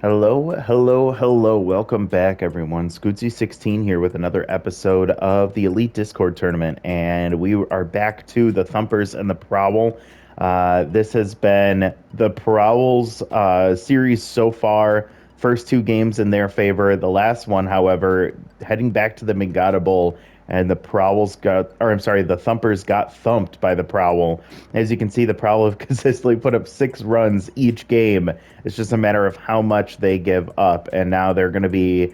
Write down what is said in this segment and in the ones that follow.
Hello, hello, hello. Welcome back, everyone. Scootsy16 here with another episode of the Elite Discord Tournament, and we are back to the Thumpers and the Prowl. This has been the Prowl's series so far. First two games in their favor. The last one, however, heading back to the Mangata Bowl, and the Thumpers got thumped by the Prowl. As you can see, the Prowl have consistently put up 6 runs each game. It's just a matter of how much they give up, and now they're going to be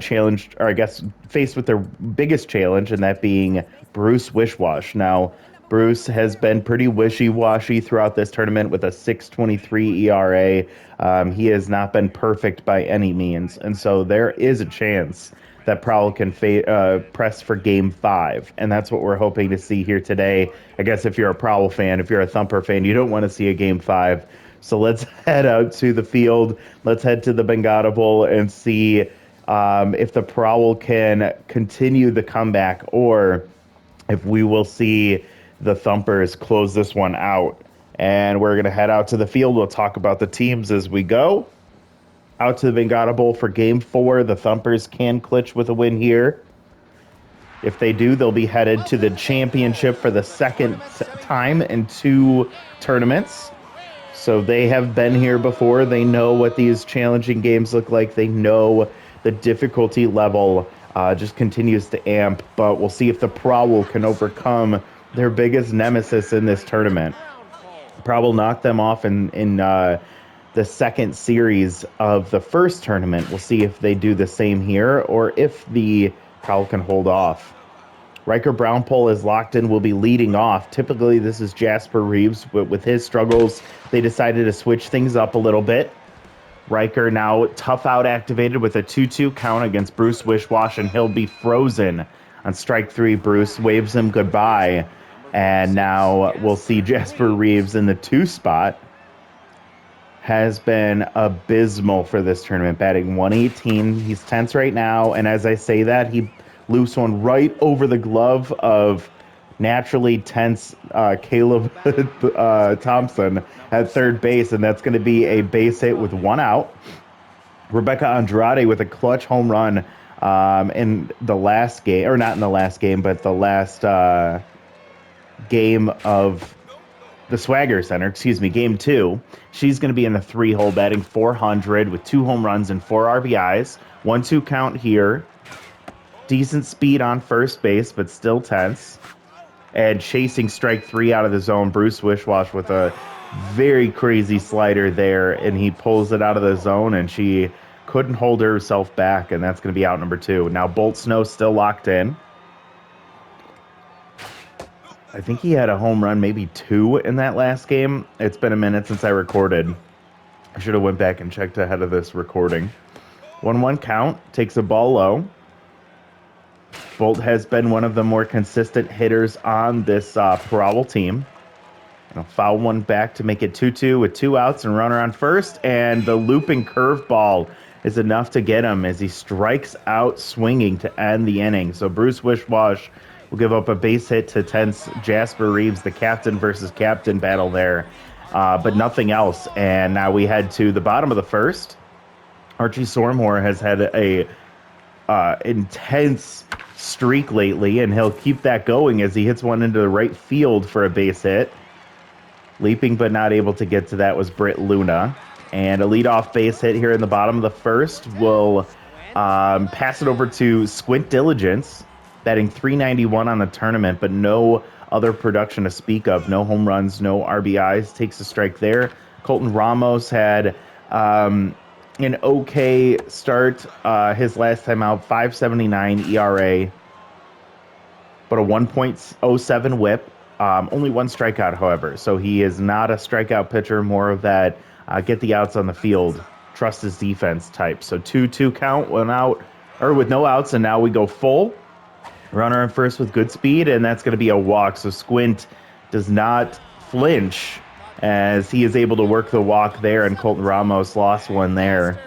challenged, or I guess faced with their biggest challenge, and that being Bruce Wishwash. Now, Bruce has been pretty wishy-washy throughout this tournament with a 6.23 ERA. He has not been perfect by any means, and so there is a chance that Prowl can press for Game 5, and that's what we're hoping to see here today. I guess if you're a Prowl fan, if you're a Thumper fan, you don't want to see a Game 5. So let's head out to the field. Let's head to the Bengata Bowl and see if the Prowl can continue the comeback or if we will see the Thumpers close this one out. And we're going to head out to the field. We'll talk about the teams as we go. Out to the Bengata Bowl for Game 4. The Thumpers can clinch with a win here. If they do, they'll be headed to the championship for the second time in 2 tournaments. So they have been here before. They know what these challenging games look like. They know the difficulty level just continues to amp. But we'll see if the Prowl can overcome their biggest nemesis in this tournament. Prowl knocked them off in the second series of the first tournament. We'll see if they do the same here or if the Prowl can hold off. Riker Brownpole is locked in, will be leading off. Typically, this is Jasper Reeves, but with his struggles, they decided to switch things up a little bit. Riker now tough out activated with a 2-2 count against Bruce Wishwash, and he'll be frozen on strike 3. Bruce waves him goodbye, and now we'll see Jasper Reeves in the 2 spot. Has been abysmal for this tournament, batting 118. He's tense right now, and as I say that, he loose one right over the glove of naturally tense Caleb Thompson at third base, and that's going to be a base hit with 1 out. Rebecca Andrade with a clutch home run in the last game, or not in the last game, but the last game of the Swagger Center, Game 2. She's going to be in the 3-hole, batting 400 with 2 home runs and 4 RBIs. 1-2 count here. Decent speed on first base, but still tense. And chasing strike 3 out of the zone, Bruce Wishwash with a very crazy slider there, and he pulls it out of the zone, and she couldn't hold herself back, and that's going to be out number 2. Now Bolt Snow still locked in. I think he had a home run, maybe 2 in that last game. It's been a minute since I recorded. I should have went back and checked ahead of this recording. 1-1 count, takes a ball low. Bolt has been one of the more consistent hitters on this Prowl team. And a foul one back to make it 2-2 with 2 outs and runner on first. And the looping curveball is enough to get him as he strikes out swinging to end the inning. So Bruce Wishwash will give up a base hit to tense Jasper Reeves, the captain versus captain battle there. But nothing else. And now we head to the bottom of the first. Archie Sormore has had a intense streak lately, and he'll keep that going as he hits one into the right field for a base hit. Leaping but not able to get to that was Britt Luna. And a leadoff base hit here in the bottom of the first will pass it over to Squint Diligence, batting 391 on the tournament, but no other production to speak of. No home runs, no RBIs. Takes a strike there. Colton Ramos had an okay start his last time out, 5.79 ERA, but a 1.07 whip. Only 1 strikeout, however, so he is not a strikeout pitcher, more of that get the outs on the field, trust his defense type. So 2-2 count, 1 out, or with no outs, and now we go full. Runner in first with good speed, and that's going to be a walk. So Squint does not flinch as he is able to work the walk there, and Colton Ramos lost one there.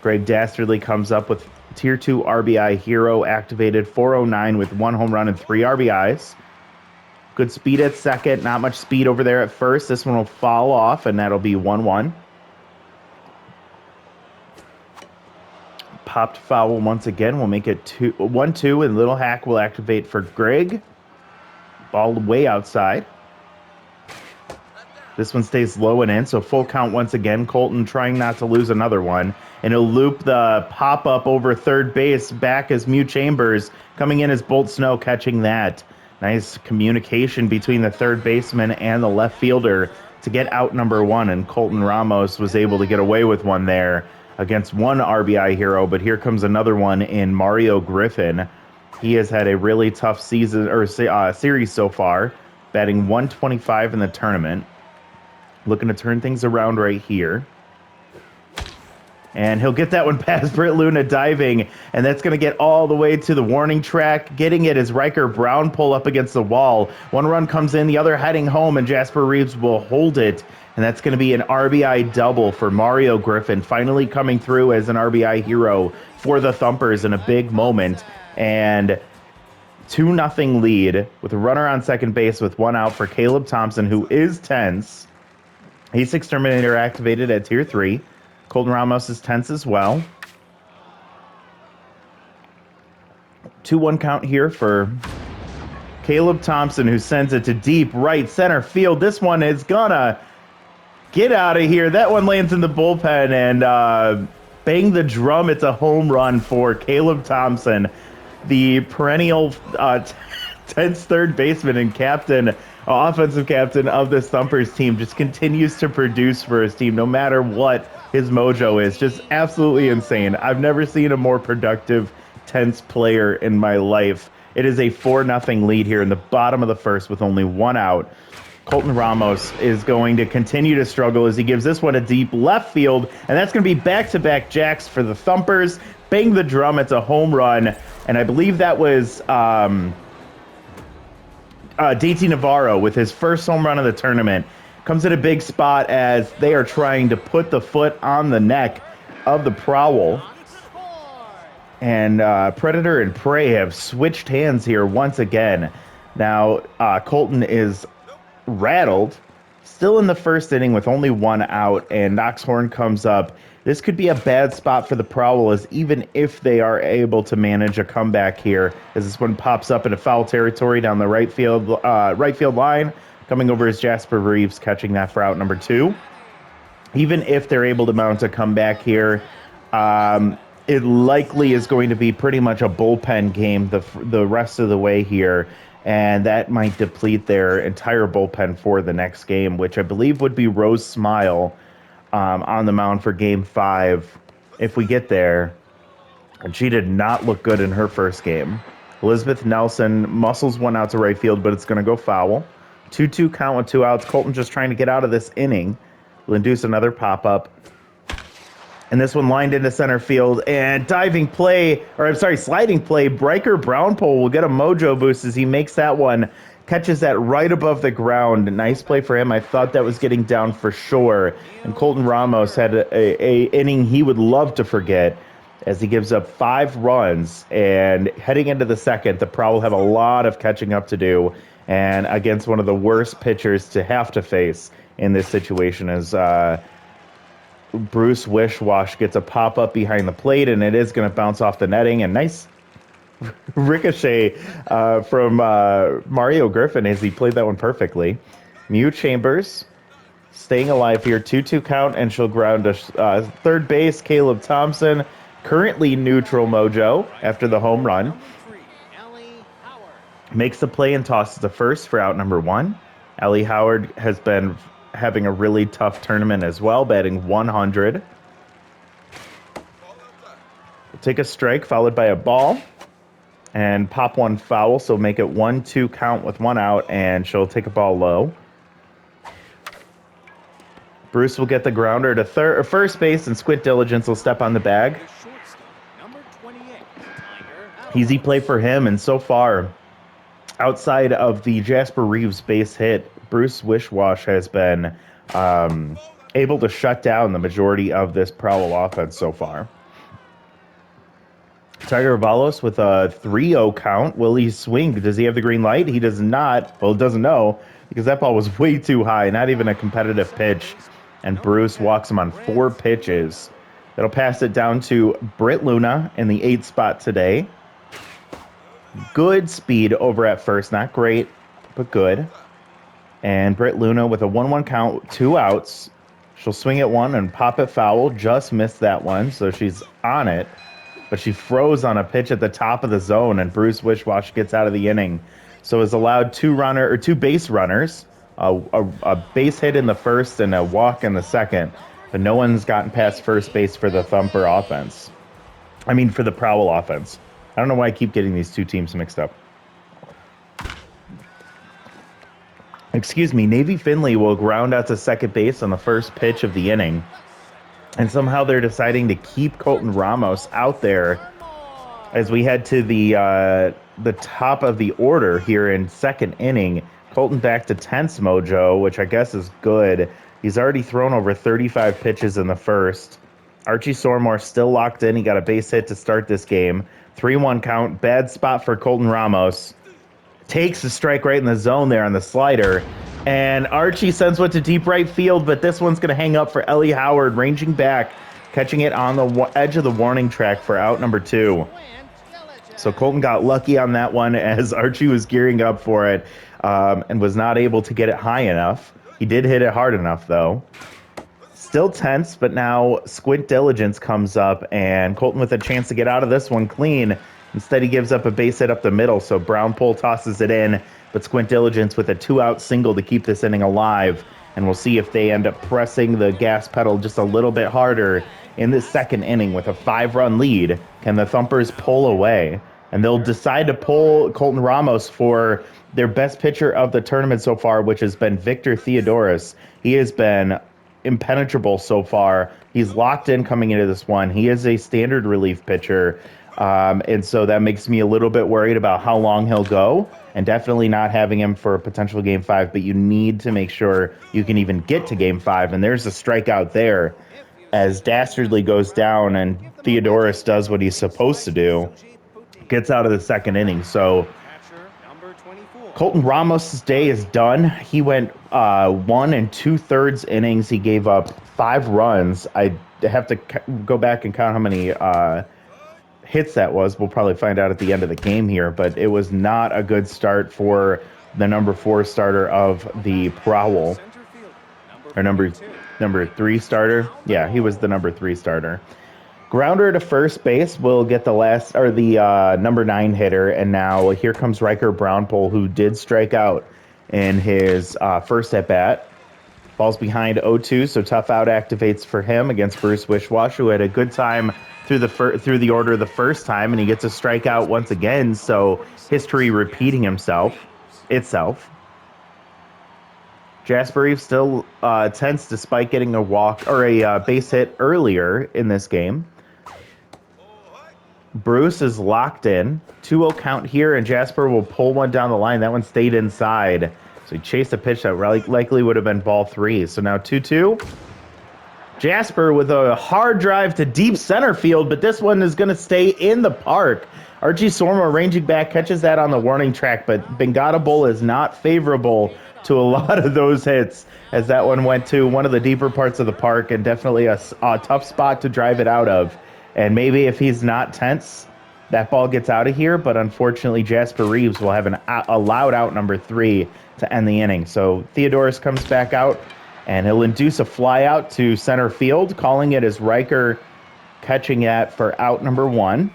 Greg Dastardly comes up with Tier 2 RBI hero activated, 409 with 1 home run and 3 RBIs. Good speed at second, not much speed over there at first. This one will fall off, and that'll be 1-1. popped foul once again. We'll make it 1-2, and Little Hack will activate for Greg. Ball way outside. This one stays low and in, so full count once again. Colton trying not to lose another one. And he'll loop the pop-up over third base. Back as Mew Chambers. Coming in as Bolt Snow, catching that. Nice communication between the third baseman and the left fielder to get out number one. And Colton Ramos was able to get away with one there against one RBI hero. But here comes another one in Mario Griffin. He has had a really tough season or series so far, batting 125 in the tournament. Looking to turn things around right here. And he'll get that one past Britt Luna diving, and that's going to get all the way to the warning track. Getting it is Riker Brown pull up against the wall. One run comes in, the other heading home, and Jasper Reeves will hold it. And that's going to be an RBI double for Mario Griffin, finally coming through as an RBI hero for the Thumpers in a big moment. And 2-0 lead with a runner on second base with one out for Caleb Thompson, who is tense. A6 Terminator activated at Tier 3. Colton Ramos is tense as well. 2-1 count here for Caleb Thompson, who sends it to deep right center field. This one is gonna get out of here. That one lands in the bullpen, and bang the drum. It's a home run for Caleb Thompson, the perennial tense third baseman and captain, offensive captain of this Thumpers team. Just continues to produce for his team no matter what his mojo is. Just absolutely insane. I've never seen a more productive, tense player in my life. It is a 4-0 lead here in the bottom of the first with only one out. Colton Ramos is going to continue to struggle as he gives this one a deep left field, and that's going to be back-to-back jacks for the Thumpers. Bang the drum, it's a home run, and I believe that was DT Navarro with his first home run of the tournament. Comes in a big spot as they are trying to put the foot on the neck of the Prowl. And Predator and Prey have switched hands here once again. Now, Colton is rattled, still in the first inning with only one out, and Knox Horn comes up. This could be a bad spot for the Prowl, as even if they are able to manage a comeback here, as this one pops up into foul territory down the right field line. Coming over is Jasper Reeves, catching that for out number 2. Even if they're able to mount a comeback here, it likely is going to be pretty much a bullpen game the rest of the way here, and that might deplete their entire bullpen for the next game, which I believe would be Rose Smile on the mound for Game 5 if we get there. And she did not look good in her first game. Elizabeth Nelson muscles one out to right field, but it's going to go foul. 2-2 count with 2 outs. Colton just trying to get out of this inning. Will induce another pop-up. And this one lined into center field. And sliding play. Riker Brownpole will get a mojo boost as he makes that one. Catches that right above the ground. Nice play for him. I thought that was getting down for sure. And Colton Ramos had a inning he would love to forget, as he gives up 5 runs. And heading into the second, the Prowl have a lot of catching up to do, and against one of the worst pitchers to have to face in this situation, as Bruce Wishwash gets a pop-up behind the plate, and it is going to bounce off the netting. And nice ricochet from Mario Griffin as he played that one perfectly. Mew Chambers staying alive here. 2-2 count, and she'll ground to third base. Caleb Thompson, currently neutral mojo after the home run, makes the play and tosses to first for out number 1. Ellie Howard has been having a really tough tournament as well, batting 100. We'll take a strike followed by a ball and pop one foul, so make it 1-2 count with one out, and she'll take a ball low. Bruce will get the grounder to first base, and Squid Diligence will step on the bag. Easy play for him, and so far, outside of the Jasper Reeves base hit, Bruce Wishwash has been able to shut down the majority of this Prowl offense so far. Tiger Avalos with a 3-0 count. Will he swing? Does he have the green light? He does not. Well, doesn't know, because that ball was way too high. Not even a competitive pitch. And Bruce walks him on 4 pitches. That'll pass it down to Britt Luna in the 8th spot today. Good speed over at first. Not great, but good. And Britt Luna with a 1-1 count, 2 outs. She'll swing at one and pop it foul. Just missed that one, so she's on it. But she froze on a pitch at the top of the zone, and Bruce Wishwash gets out of the inning. So is allowed 2 base runners, a base hit in the first and a walk in the second. But no one's gotten past first base for the Thumper offense. I mean, for the Prowl offense. I don't know why I keep getting these two teams mixed up. Excuse me, Navy Finley will ground out to second base on the first pitch of the inning. And somehow they're deciding to keep Colton Ramos out there as we head to the top of the order here in second inning. Colton back to tense mojo, which I guess is good. He's already thrown over 35 pitches in the first. Archie Sormore still locked in. He got a base hit to start this game. 3-1 count. Bad spot for Colton Ramos. Takes a strike right in the zone there on the slider. And Archie sends one to deep right field, but this one's going to hang up for Ellie Howard, ranging back, catching it on the edge of the warning track for out number 2. So Colton got lucky on that one as Archie was gearing up for it and was not able to get it high enough. He did hit it hard enough, though. Still tense, but now Squint Diligence comes up, and Colton with a chance to get out of this one clean. Instead, he gives up a base hit up the middle, so Brown Pole tosses it in, but Squint Diligence with a 2-out single to keep this inning alive. And we'll see if they end up pressing the gas pedal just a little bit harder in this second inning with a 5-run lead. Can the Thumpers pull away? And they'll decide to pull Colton Ramos for their best pitcher of the tournament so far, which has been Victor Theodoris. He has been impenetrable so far. He's locked in coming into this one. He is a standard relief pitcher. And so that makes me a little bit worried about how long he'll go, and definitely not having him for a potential Game 5, but you need to make sure you can even get to Game 5, and there's a strikeout there as Dastardly goes down and Theodoris does what he's supposed to do, gets out of the second inning. So Colton Ramos' day is done. He went 1 2/3 innings. He gave up 5 runs. I have to go back and count how many hits that was. We'll probably find out at the end of the game here, but it was not a good start for the number 4 starter of the Prowl. Or number 3 starter. Yeah, he was the number 3 starter. Grounder to first base will get the number 9 hitter, and now here comes Riker Brownpole, who did strike out in his first at bat. Falls behind 0-2, so tough out activates for him against Bruce Wishwash, who had a good time through the order the first time, and he gets a strikeout once again. So history repeating itself. Jasper Reeves still tense despite getting a walk or a base hit earlier in this game. Bruce is locked in. 2-0 count here, and Jasper will pull one down the line. That one stayed inside. So he chased a pitch that likely would have been ball 3. So now 2-2. Jasper with a hard drive to deep center field, but this one is going to stay in the park. Archie Sormo ranging back, catches that on the warning track, but Bengata Bowl is not favorable to a lot of those hits as that one went to one of the deeper parts of the park, and definitely a tough spot to drive it out of. And maybe if he's not tense, that ball gets out of here, but unfortunately Jasper Reeves will have a loud out number 3 to end the inning. So Theodoris comes back out, and he'll induce a fly out to center field, calling it as Riker catching it for out number 1.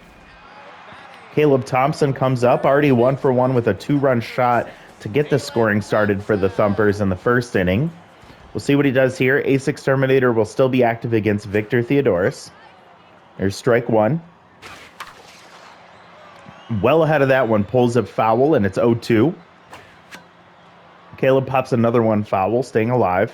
Caleb Thompson comes up, already 1 for 1 with a 2-run shot to get the scoring started for the Thumpers in the first inning. We'll see what he does here. Ace Exterminator will still be active against Victor Theodoris. There's strike 1. Well ahead of that one, pulls up foul, and it's 0-2. Caleb pops another one foul, staying alive.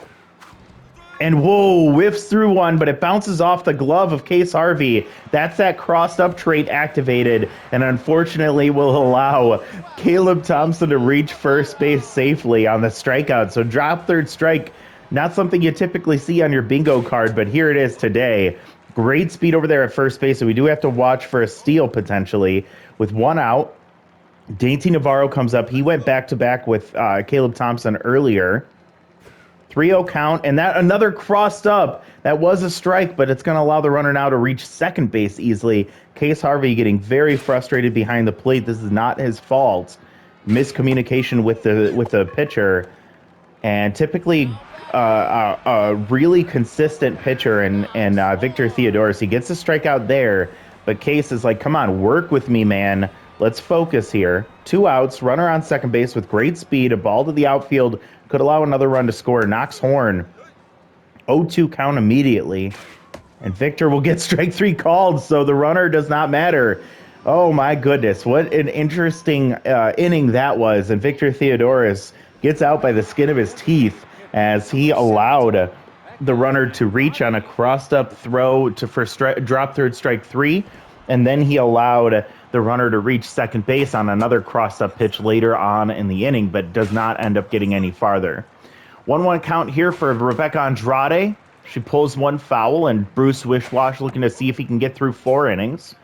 And whoa, whiffs through one, but it bounces off the glove of Case Harvey. That's that crossed up trait activated, and unfortunately will allow Caleb Thompson to reach first base safely on the strikeout. So drop third strike, not something you typically see on your bingo card, but here it is today. Great speed over there at first base, so we do have to watch for a steal potentially. With 1 out, Dainty Navarro comes up. He went back-to-back with Caleb Thompson earlier. 3-0 count, and that another crossed up. That was a strike, but it's going to allow the runner now to reach second base easily. Case Harvey getting very frustrated behind the plate. This is not his fault. Miscommunication with the pitcher, and typically a really consistent pitcher and Victor Theodoris. He gets a strikeout there, but Case is like, come on, work with me, man. Let's focus here. 2 outs, runner on second base with great speed, a ball to the outfield, could allow another run to score. Knocks horn. 0-2 count immediately. And Victor will get strike 3 called, so the runner does not matter. Oh my goodness, what an interesting inning that was. And Victor Theodoris gets out by the skin of his teeth as he allowed the runner to reach on a crossed up throw to drop third, strike 3. And then he allowed the runner to reach second base on another cross-up pitch later on in the inning, but does not end up getting any farther. 1-1 count here for Rebecca Andrade. She pulls one foul, and Bruce Wishwash looking to see if he can get through 4 innings.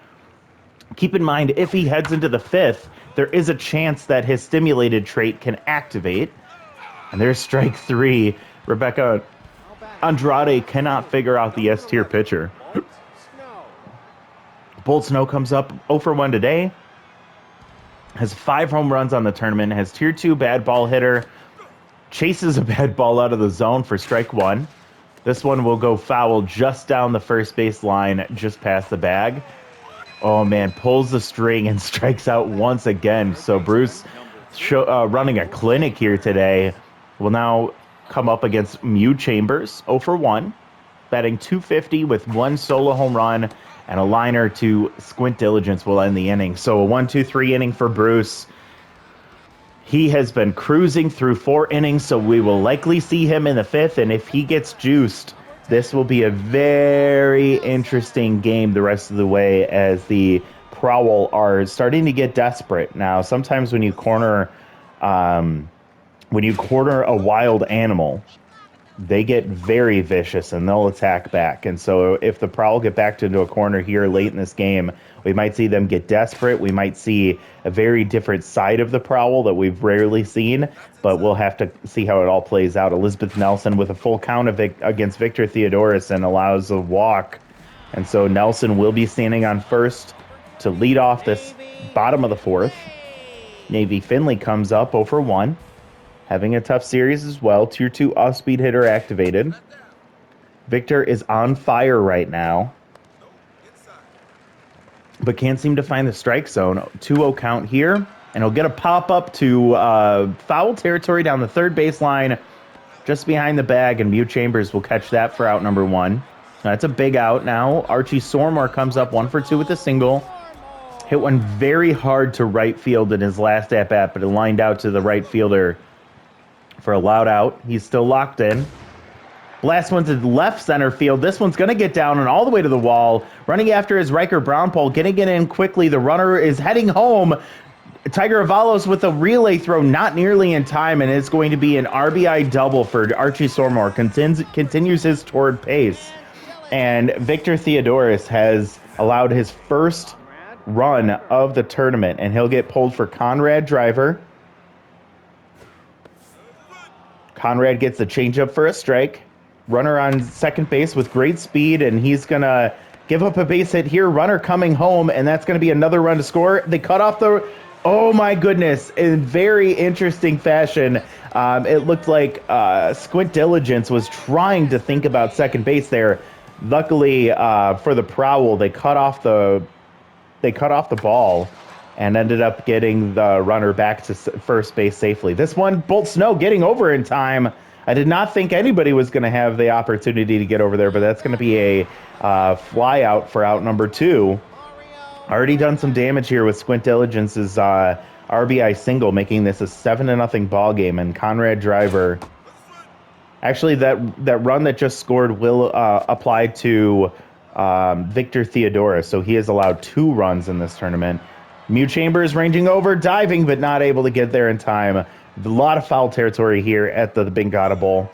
Keep in mind, if he heads into the 5th, there is a chance that his stimulated trait can activate. And there's strike 3. Rebecca Andrade cannot figure out the S-tier pitcher. Bolt Snow comes up 0 for 1 today. Has 5 home runs on the tournament. Has tier 2 bad ball hitter. Chases a bad ball out of the zone for strike 1. This one will go foul just down the first base line, just past the bag. Oh man, pulls the string and strikes out once again. So Bruce running a clinic here today will now come up against Mew Chambers, 0 for 1. Batting .250 with 1 solo home run. And a liner to Squint Diligence will end the inning. So a 1-2-3 inning for Bruce. He has been cruising through 4 innings, so we will likely see him in the 5th. And if he gets juiced, this will be a very interesting game the rest of the way as the Prowl are starting to get desperate. Now, sometimes when you corner a wild animal, they get very vicious and they'll attack back. And so if the Prowl get backed into a corner here late in this game, we might see them get desperate. We might see a very different side of the Prowl that we've rarely seen, but we'll have to see how it all plays out. Elizabeth Nelson with a full count against Victor Theodoris and allows a walk. And so Nelson will be standing on first to lead off this bottom of the 4th. Navy Finley comes up 0 for 1. Having a tough series as well. Tier 2 off-speed hitter activated. Victor is on fire right now, but can't seem to find the strike zone. 2-0 count here, and he'll get a pop-up to foul territory down the third baseline, just behind the bag, and Mew Chambers will catch that for out number 1. That's a big out now. Archie Sormore comes up 1 for 2 with a single. Hit one very hard to right field in his last at-bat, but it lined out to the right fielder for a loud out. He's still locked in. Last one to left center field. This one's going to get down and all the way to the wall. Running after is Riker Brownpole, getting it in quickly. The runner is heading home. Tiger Avalos with a relay throw, not nearly in time, and it's going to be an RBI double for Archie Sormore. Continues his torrid pace. And Victor Theodoris has allowed his first run of the tournament, and he'll get pulled for Conrad Driver. Conrad gets a changeup for a strike. Runner on second base with great speed, and he's going to give up a base hit here. Runner coming home, and that's going to be another run to score. They cut off the... Oh, my goodness. In very interesting fashion, it looked like Squint Diligence was trying to think about second base there. Luckily for the Prowl, they cut off the ball and ended up getting the runner back to first base safely. This one, Bolt Snow getting over in time. I did not think anybody was going to have the opportunity to get over there, but that's going to be a fly out for out number 2. Already done some damage here with Squint Diligence's RBI single, making this a 7-0 ball game. And Conrad Driver, actually that run that just scored will apply to Victor Theodoris, so he has allowed 2 runs in this tournament. Mew Chambers ranging over, diving, but not able to get there in time. A lot of foul territory here at the Bengata Bowl.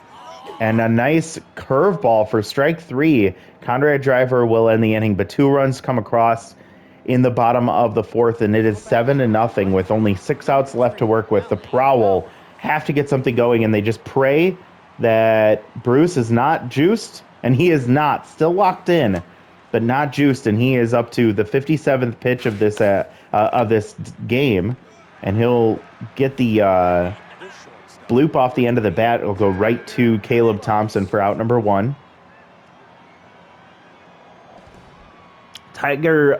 And a nice curveball for strike 3. Conrad Driver will end the inning, but 2 runs come across in the bottom of the 4th, and it is 7-0 with only 6 outs left to work with. The Prowl have to get something going, and they just pray that Bruce is not juiced, and he is not. Still locked in, but not juiced, and he is up to the 57th pitch of this game, and he'll get the bloop off the end of the bat. It'll go right to Caleb Thompson for out number 1. Tiger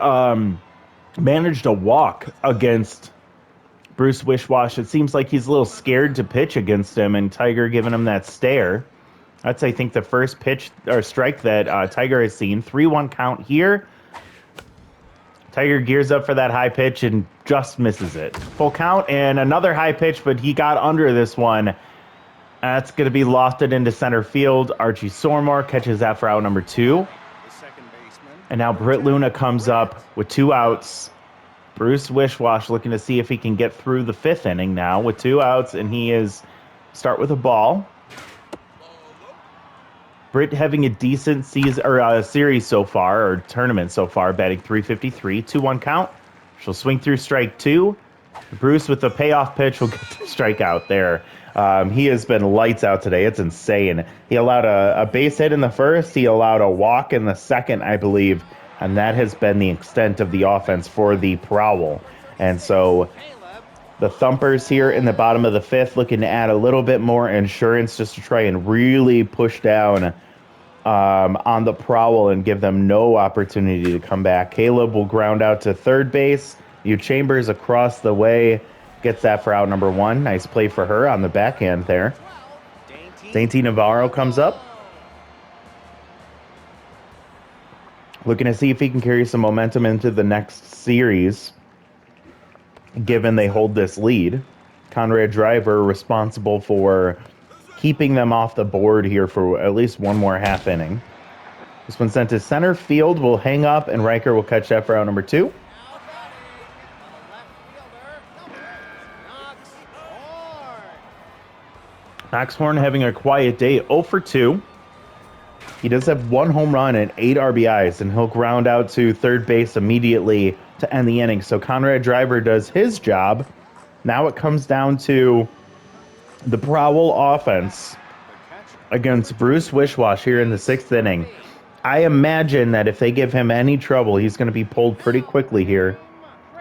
managed a walk against Bruce Wishwash. It seems like he's a little scared to pitch against him, and Tiger giving him that stare. That's, I think, the first pitch or strike that Tiger has seen. 3-1 count here. Tiger gears up for that high pitch and just misses it. Full count and another high pitch, but he got under this one. That's going to be lofted into center field. Archie Sormore catches that for out number 2. And now Britt Luna comes up with 2 outs. Bruce Wishwash looking to see if he can get through the 5th inning now with 2 outs, and he is start with a ball. Britt having a decent season or series so far, or tournament so far, batting .353, 2-1 count. She'll swing through strike 2. Bruce with the payoff pitch will get the strikeout there. He has been lights out today. It's insane. He allowed a base hit in the first. He allowed a walk in the second, I believe. And that has been the extent of the offense for the Prowl. And so the Thumpers here in the bottom of the 5th looking to add a little bit more insurance just to try and really push down on the Prowl and give them no opportunity to come back. Caleb will ground out to third base. U Chambers across the way gets that for out number 1. Nice play for her on the backhand there. Dainty Navarro comes up. Looking to see if he can carry some momentum into the next series, given they hold this lead. Conrad Driver responsible for keeping them off the board here for at least one more half inning. This one sent to center field will hang up, and Riker will catch that for out number 2. Knox Horn having a quiet day, 0 for 2. He does have 1 home run and 8 RBIs, and he'll ground out to third base immediately to end the inning. So Conrad Driver does his job. Now it comes down to the Prowl offense against Bruce Wishwash here in the 6th inning. I imagine that if they give him any trouble, he's going to be pulled pretty quickly here.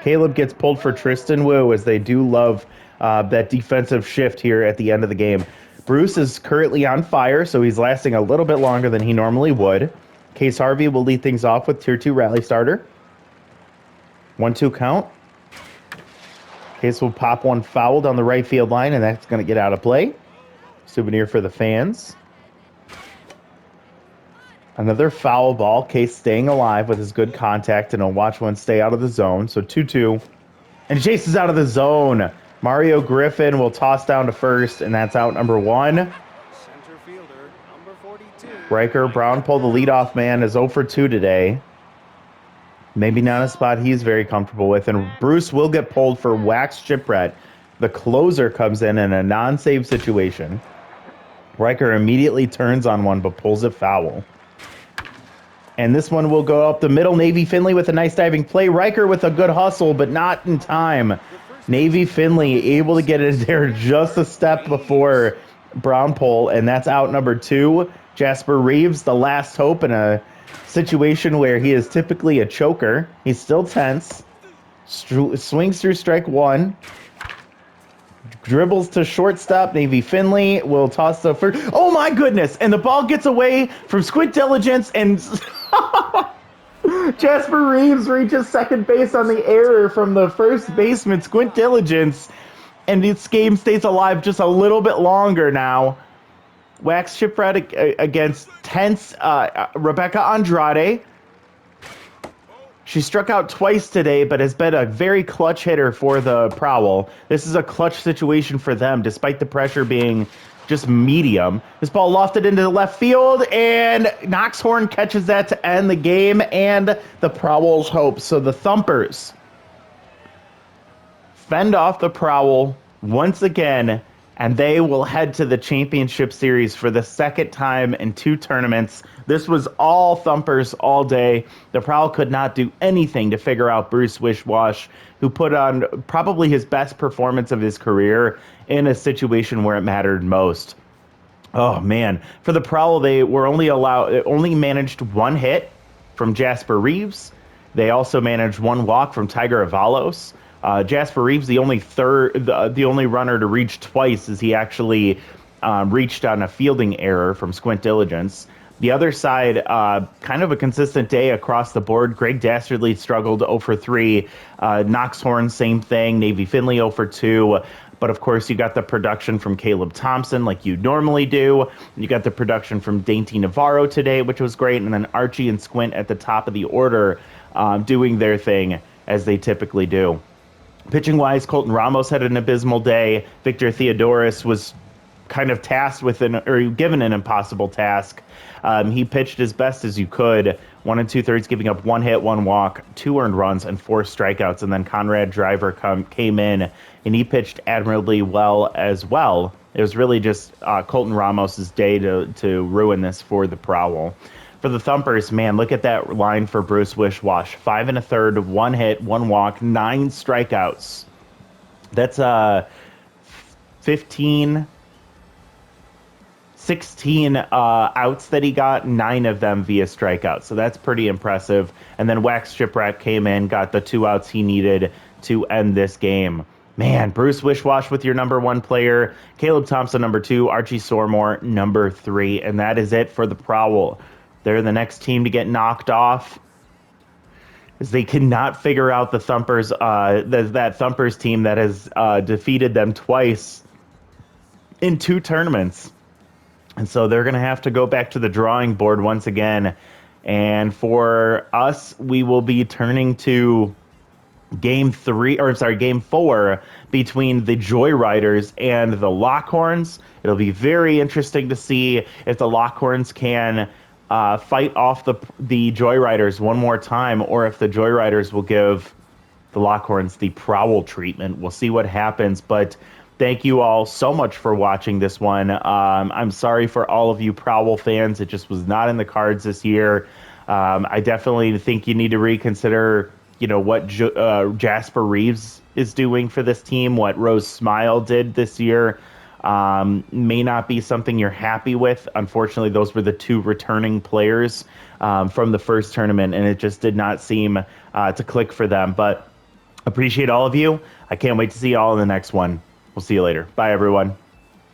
Caleb gets pulled for Tristan Wu, as they do love that defensive shift here at the end of the game. Bruce is currently on fire, so he's lasting a little bit longer than he normally would. Case Harvey will lead things off with Tier 2 rally starter. 1-2 count. Case will pop one foul down the right field line, and that's going to get out of play. Souvenir for the fans. Another foul ball. Case staying alive with his good contact, and he'll watch one stay out of the zone. So 2-2. And Chase is out of the zone. Mario Griffin will toss down to first, and that's out number 1. Center fielder, number 42. Riker Brownpool, the leadoff man, is 0 for 2 today. Maybe not a spot he's very comfortable with. And Bruce will get pulled for Wax Shipwreck. The closer comes in a non-save situation. Riker immediately turns on one, but pulls it foul. And this one will go up the middle. Navy Finley with a nice diving play. Riker with a good hustle, but not in time. Navy Finley able to get it there just a step before Brownpool, and that's out number 2. Jasper Reeves, the last hope in a situation where he is typically a choker. He's still tense. Swings through strike 1. Dribbles to shortstop. Navy Finley will toss the first. Oh my goodness! And the ball gets away from Squint Diligence, and Jasper Reeves reaches second base on the error from the first baseman, Squint Diligence, and this game stays alive just a little bit longer now. Wax Shipwreck against tense Rebecca Andrade. She struck out twice today, but has been a very clutch hitter for the Prowl. This is a clutch situation for them, despite the pressure being just medium. This ball lofted into the left field, and Knoxhorn catches that to end the game and the Prowl's hope. So the Thumpers fend off the Prowl once again, and they will head to the championship series for the second time in 2 tournaments. This was all Thumpers all day. The Prowl could not do anything to figure out Bruce Wishwash, who put on probably his best performance of his career in a situation where it mattered most. Oh man, for the Prowl, they were only managed one hit from Jasper Reeves. They also managed one walk from Tiger Avalos. Jasper Reeves, the only runner to reach twice, as he actually reached on a fielding error from Squint Diligence. The other side, kind of a consistent day across the board. Greg Dastardly struggled 0 for 3. Knox Horn, same thing. Navy Finley 0 for 2. But of course, you got the production from Caleb Thompson, like you normally do. You got the production from Dainty Navarro today, which was great. And then Archie and Squint at the top of the order, doing their thing as they typically do. Pitching wise, Colton Ramos had an abysmal day. Victor Theodoris was kind of tasked with or given an impossible task. He pitched as best as you could, 1 2/3, giving up 1 hit, 1 walk, 2 earned runs, and 4 strikeouts. And then Conrad Driver came in, and he pitched admirably well as well. It was really just Colton Ramos's day to ruin this for the Prowl. For the Thumpers, man, look at that line for Bruce Wishwash: 5 1/3, 1 hit, 1 walk, 9 strikeouts. That's 15. 16 outs that he got, 9 of them via strikeouts. So that's pretty impressive. And then Wax Shipwreck came in, got the 2 outs he needed to end this game. Man, Bruce Wishwash with your number 1 player, Caleb Thompson number 2, Archie Sormore number 3. And that is it for the Prowl. They're the next team to get knocked off, as they cannot figure out the Thumpers, that Thumpers team that has defeated them twice in 2 tournaments. And so they're going to have to go back to the drawing board once again. And for us, we will be turning to game 4 between the Joyriders and the Lockhorns. It'll be very interesting to see if the Lockhorns can fight off the Joyriders one more time, or if the Joyriders will give the Lockhorns the Prowl treatment. We'll see what happens, but thank you all so much for watching this one. I'm sorry for all of you Prowl fans. It just was not in the cards this year. I definitely think you need to reconsider, what Jasper Reeves is doing for this team. What Rose Smile did this year may not be something you're happy with. Unfortunately, those were the 2 returning players from the first tournament, and it just did not seem to click for them. But appreciate all of you. I can't wait to see you all in the next one. We'll see you later. Bye, everyone.